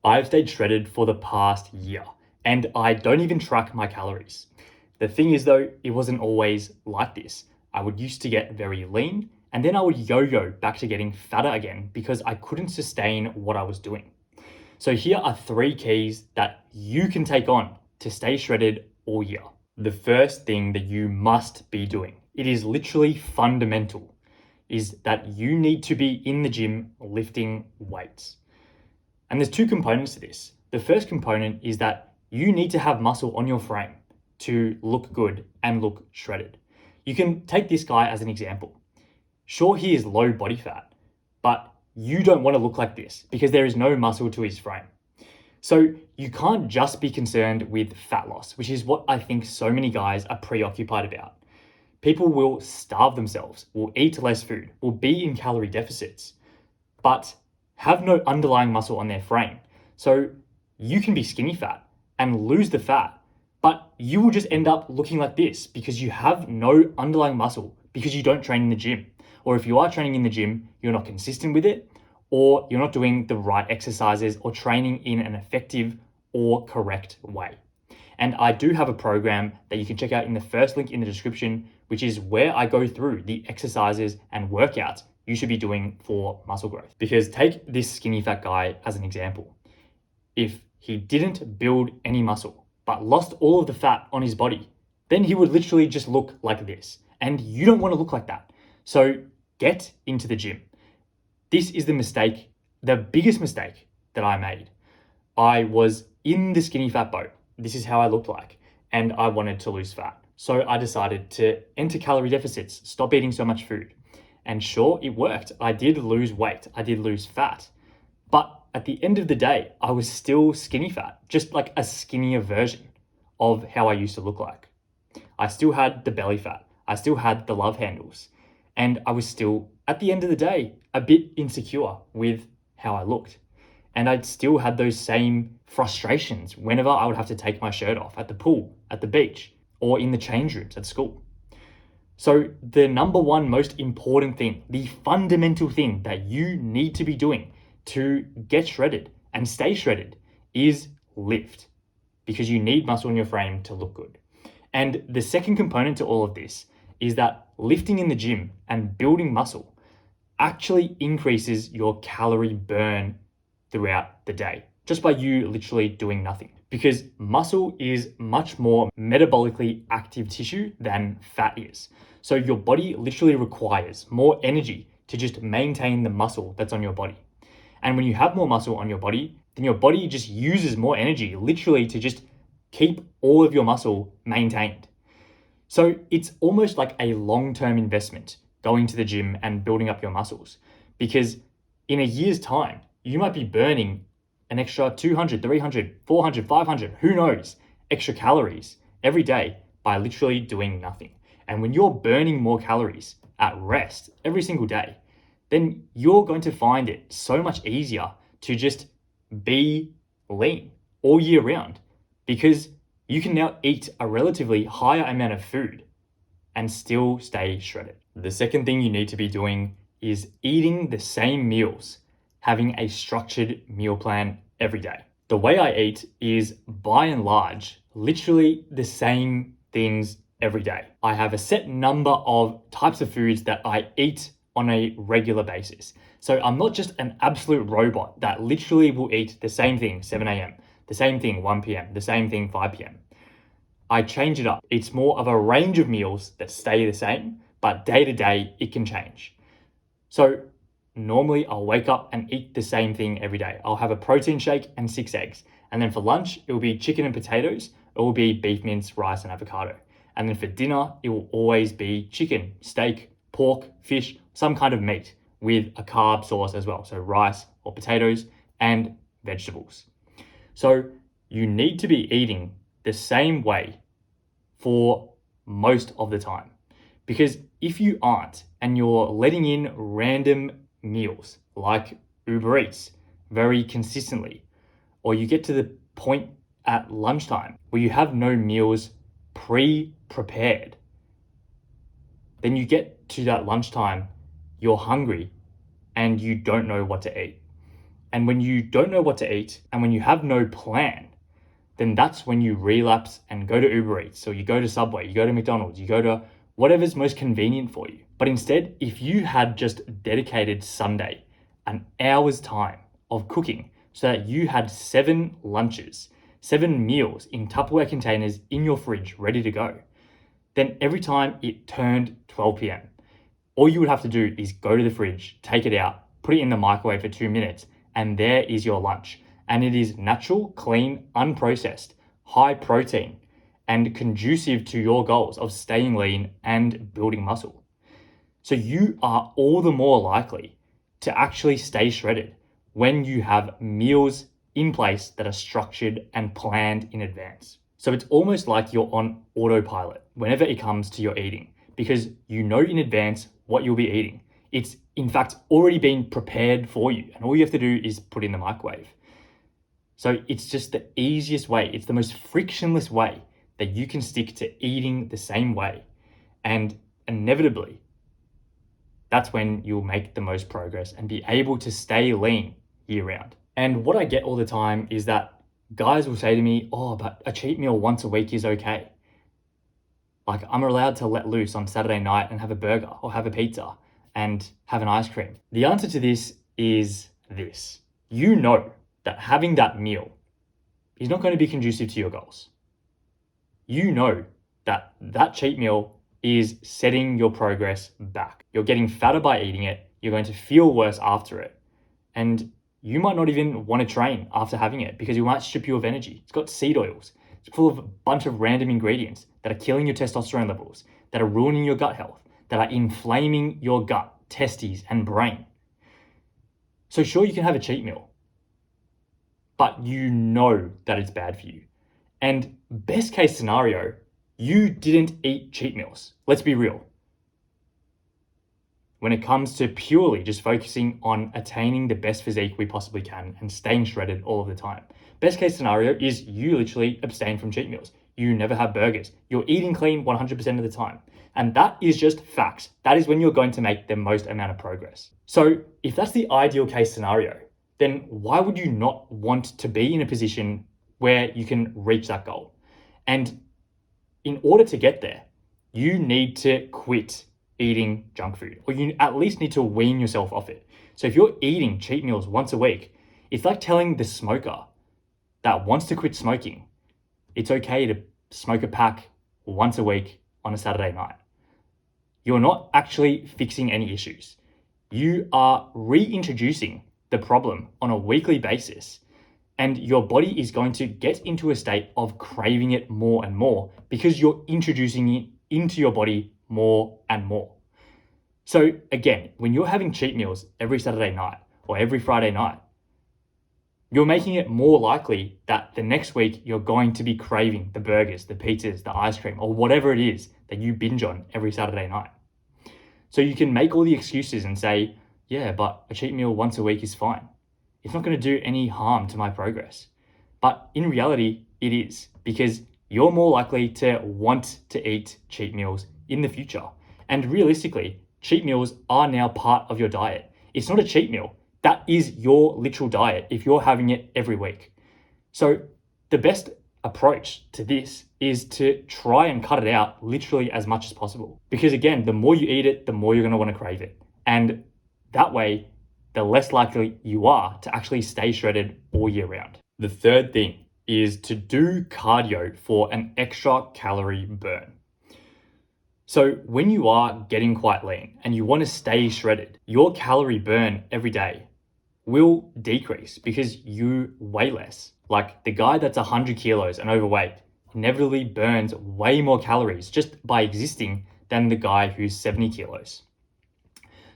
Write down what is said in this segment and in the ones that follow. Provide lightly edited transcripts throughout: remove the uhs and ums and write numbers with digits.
I've stayed shredded for the past year and I don't even track my calories. The thing is though, it wasn't always like this. I would used to get very lean and then I would yo-yo back to getting fatter again because I couldn't sustain what I was doing. So here are 3 keys that you can take on to stay shredded all year. The first thing that you must be doing, it is literally fundamental, is that you need to be in the gym lifting weights. And there's 2 components to this. The first component is that you need to have muscle on your frame to look good and look shredded. You can take this guy as an example. Sure, he is low body fat, but you don't want to look like this because there is no muscle to his frame. So you can't just be concerned with fat loss, which is what I think so many guys are preoccupied about. People will starve themselves, will eat less food, will be in calorie deficits, but have no underlying muscle on their frame. So you can be skinny fat and lose the fat, but you will just end up looking like this because you have no underlying muscle because you don't train in the gym. Or if you are training in the gym, you're not consistent with it, or you're not doing the right exercises or training in an effective or correct way. And I do have a program that you can check out in the first link in the description, which is where I go through the exercises and workouts you should be doing for muscle growth. Because take this skinny fat guy as an example. If he didn't build any muscle, but lost all of the fat on his body, then he would literally just look like this. And you don't want to look like that. So get into the gym. This is the biggest mistake that I made. I was in the skinny fat boat. This is how I looked like. And I wanted to lose fat. So I decided to enter calorie deficits, stop eating so much food. And sure, it worked. I did lose weight. I did lose fat. But at the end of the day, I was still skinny fat, just like a skinnier version of how I used to look like. I still had the belly fat. I still had the love handles. And I was still, at the end of the day, a bit insecure with how I looked. And I'd still had those same frustrations whenever I would have to take my shirt off at the pool, at the beach, or in the change rooms at school. So the number one most important thing, the fundamental thing that you need to be doing to get shredded and stay shredded is lift, because you need muscle in your frame to look good. And the second component to all of this is that lifting in the gym and building muscle actually increases your calorie burn throughout the day, just by you literally doing nothing. Because muscle is much more metabolically active tissue than fat is. So your body literally requires more energy to just maintain the muscle that's on your body. And when you have more muscle on your body, then your body just uses more energy literally to just keep all of your muscle maintained. So it's almost like a long-term investment going to the gym and building up your muscles, because in a year's time, you might be burning an extra 200, 300, 400, 500, who knows, extra calories every day by literally doing nothing. And when you're burning more calories at rest every single day, then you're going to find it so much easier to just be lean all year round, because you can now eat a relatively higher amount of food and still stay shredded. The second thing you need to be doing is eating the same meals, having a structured meal plan every day. The way I eat is by and large, literally the same things every day. I have a set number of types of foods that I eat on a regular basis. So I'm not just an absolute robot that literally will eat the same thing 7 a.m., the same thing 1 p.m., the same thing 5 p.m. I change it up. It's more of a range of meals that stay the same, but day to day it can change. So normally I'll wake up and eat the same thing every day. I'll have a protein shake and 6 eggs. And then for lunch, it will be chicken and potatoes. It will be beef mince, rice, and avocado. And then for dinner, it will always be chicken, steak, pork, fish, some kind of meat with a carb source as well. So rice or potatoes and vegetables. So you need to be eating the same way for most of the time. Because if you aren't, and you're letting in random meals like Uber Eats very consistently, or you get to the point at lunchtime where you have no meals pre-prepared, then you get to that lunchtime, you're hungry and you don't know what to eat. And when you don't know what to eat and when you have no plan, then that's when you relapse and go to Uber Eats, or you go to Subway, you go to McDonald's, you go to whatever's most convenient for you. But instead, if you had just dedicated Sunday an hour's time of cooking so that you had 7 lunches, 7 meals in Tupperware containers in your fridge ready to go, then every time it turned 12 p.m., all you would have to do is go to the fridge, take it out, put it in the microwave for 2 minutes, and there is your lunch. And it is natural, clean, unprocessed, high protein, and conducive to your goals of staying lean and building muscle. So you are all the more likely to actually stay shredded when you have meals in place that are structured and planned in advance. So it's almost like you're on autopilot whenever it comes to your eating, because you know in advance what you'll be eating. It's in fact already been prepared for you, and all you have to do is put it in the microwave. So it's just the easiest way, it's the most frictionless way that you can stick to eating the same way. And inevitably, that's when you'll make the most progress and be able to stay lean year round. And what I get all the time is that guys will say to me, oh, but a cheat meal once a week is okay. Like, I'm allowed to let loose on Saturday night and have a burger or have a pizza and have an ice cream. The answer to this is this. You know that having that meal is not going to be conducive to your goals. You know that that cheat meal is setting your progress back. You're getting fatter by eating it. You're going to feel worse after it. And you might not even want to train after having it because it might strip you of energy. It's got seed oils. It's full of a bunch of random ingredients that are killing your testosterone levels, that are ruining your gut health, that are inflaming your gut, testes, and brain. So sure, you can have a cheat meal, but you know that it's bad for you. And best case scenario, you didn't eat cheat meals. Let's be real. When it comes to purely just focusing on attaining the best physique we possibly can and staying shredded all of the time, best case scenario is you literally abstain from cheat meals. You never have burgers. You're eating clean 100% of the time. And that is just facts. That is when you're going to make the most amount of progress. So if that's the ideal case scenario, then why would you not want to be in a position where you can reach that goal? And in order to get there, you need to quit eating junk food, or you at least need to wean yourself off it. So if you're eating cheat meals once a week, it's like telling the smoker that wants to quit smoking, it's okay to smoke a pack once a week on a Saturday night. You're not actually fixing any issues. You are reintroducing the problem on a weekly basis, and your body is going to get into a state of craving it more and more because you're introducing it into your body more and more. So again, when you're having cheat meals every Saturday night or every Friday night, you're making it more likely that the next week you're going to be craving the burgers, the pizzas, the ice cream, or whatever it is that you binge on every Saturday night. So you can make all the excuses and say, yeah, but a cheat meal once a week is fine. It's not going to do any harm to my progress. But in reality, it is, because you're more likely to want to eat cheat meals in the future. And realistically, cheat meals are now part of your diet. It's not a cheat meal. That is your literal diet if you're having it every week. So the best approach to this is to try and cut it out literally as much as possible. Because again, the more you eat it, the more you're going to want to crave it. And that way, the less likely you are to actually stay shredded all year round. The third thing is to do cardio for an extra calorie burn. So when you are getting quite lean and you want to stay shredded, your calorie burn every day will decrease because you weigh less. Like the guy that's 100 kilos and overweight inevitably burns way more calories just by existing than the guy who's 70 kilos.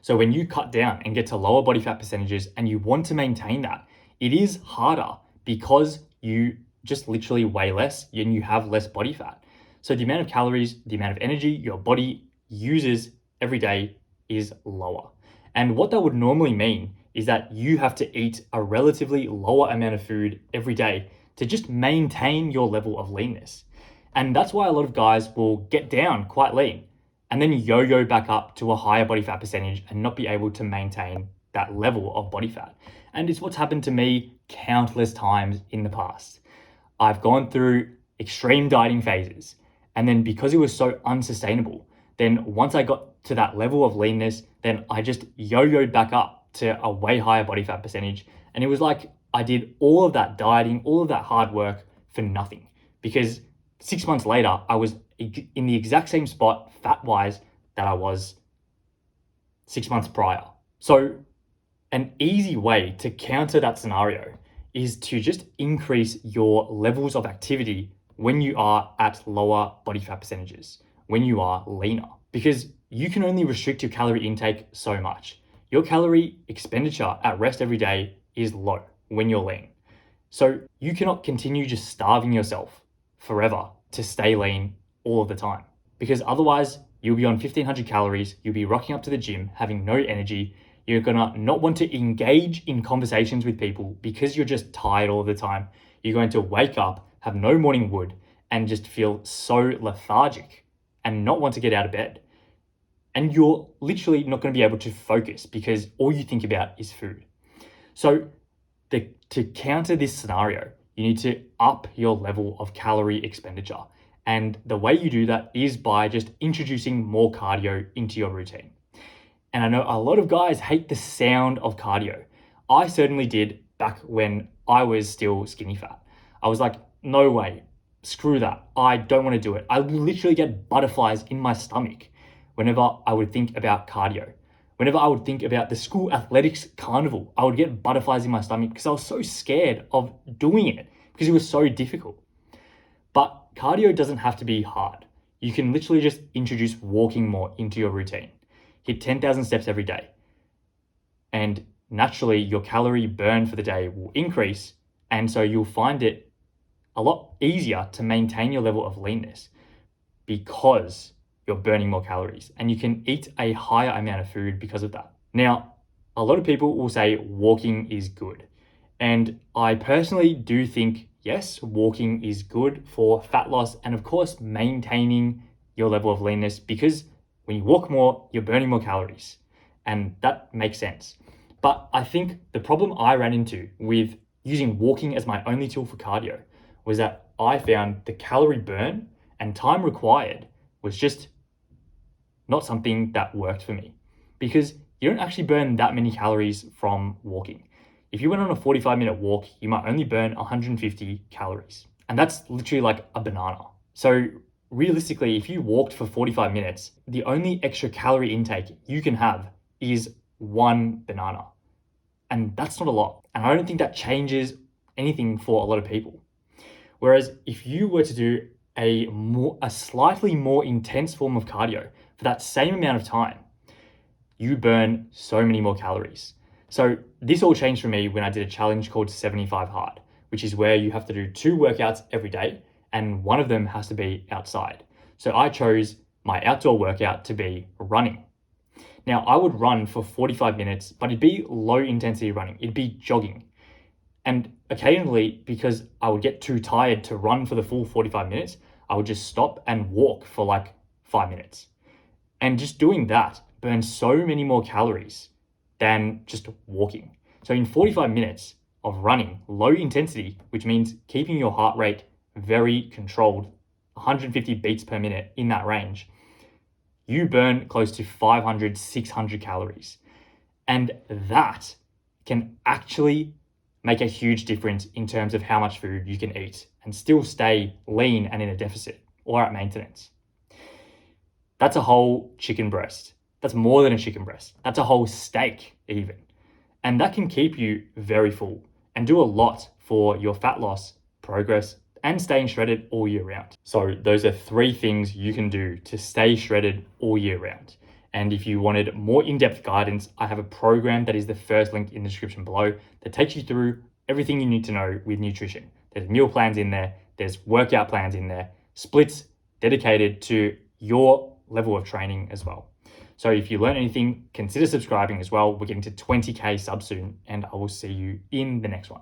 So when you cut down and get to lower body fat percentages and you want to maintain that, it is harder because you just literally weigh less and you have less body fat. So the amount of calories, the amount of energy your body uses every day is lower. And what that would normally mean is that you have to eat a relatively lower amount of food every day to just maintain your level of leanness. And that's why a lot of guys will get down quite lean and then yo-yo back up to a higher body fat percentage and not be able to maintain that level of body fat. And it's what's happened to me countless times in the past. I've gone through extreme dieting phases, and then because it was so unsustainable, then once I got to that level of leanness, then I just yo-yoed back up to a way higher body fat percentage. And it was like I did all of that dieting, all of that hard work for nothing, because 6 months later, I was in the exact same spot fat-wise that I was 6 months prior. So an easy way to counter that scenario is to just increase your levels of activity when you are at lower body fat percentages, when you are leaner, because you can only restrict your calorie intake so much. Your calorie expenditure at rest every day is low when you're lean. So you cannot continue just starving yourself forever to stay lean all of the time, because otherwise you'll be on 1500 calories, you'll be rocking up to the gym, having no energy, you're gonna not want to engage in conversations with people because you're just tired all the time. You're going to wake up, have no morning wood, and just feel so lethargic and not want to get out of bed. And you're literally not going to be able to focus because all you think about is food. So to counter this scenario, you need to up your level of calorie expenditure. And the way you do that is by just introducing more cardio into your routine. And I know a lot of guys hate the sound of cardio. I certainly did back when I was still skinny fat. I was like, no way, screw that. I don't want to do it. I would literally get butterflies in my stomach whenever I would think about cardio. Whenever I would think about the school athletics carnival, I would get butterflies in my stomach because I was so scared of doing it because it was so difficult. But cardio doesn't have to be hard. You can literally just introduce walking more into your routine. Hit 10,000 steps every day. And naturally, your calorie burn for the day will increase. And so you'll find it a lot easier to maintain your level of leanness because you're burning more calories, and you can eat a higher amount of food because of that. Now, a lot of people will say walking is good. And I personally do think, yes, walking is good for fat loss and of course, maintaining your level of leanness, because when you walk more, you're burning more calories, and that makes sense. But I think the problem I ran into with using walking as my only tool for cardio was that I found the calorie burn and time required was just not something that worked for me, because you don't actually burn that many calories from walking. If you went on a 45-minute walk, you might only burn 150 calories, and that's literally like a banana. So realistically, if you walked for 45 minutes, the only extra calorie intake you can have is one banana. And that's not a lot. And I don't think that changes anything for a lot of people. Whereas if you were to do a slightly more intense form of cardio for that same amount of time, you burn so many more calories. So this all changed for me when I did a challenge called 75 Hard, which is where you have to do 2 workouts every day, and one of them has to be outside. So I chose my outdoor workout to be running. Now I would run for 45 minutes, but it'd be low intensity running. It'd be jogging. And occasionally, because I would get too tired to run for the full 45 minutes, I would just stop and walk for like 5 minutes. And just doing that burns so many more calories than just walking. So in 45 minutes of running, low intensity, which means keeping your heart rate very controlled, 150 beats per minute in that range, you burn close to 500, 600 calories. And that can actually make a huge difference in terms of how much food you can eat and still stay lean and in a deficit or at maintenance. That's a whole chicken breast. That's more than a chicken breast. That's a whole steak even. And that can keep you very full and do a lot for your fat loss, progress, and staying shredded all year round. So those are 3 things you can do to stay shredded all year round. And if you wanted more in-depth guidance, I have a program that is the first link in the description below that takes you through everything you need to know with nutrition. There's meal plans in there, there's workout plans in there, splits dedicated to your level of training as well. So if you learn anything, consider subscribing as well. We're getting to 20K subs soon, and I will see you in the next one.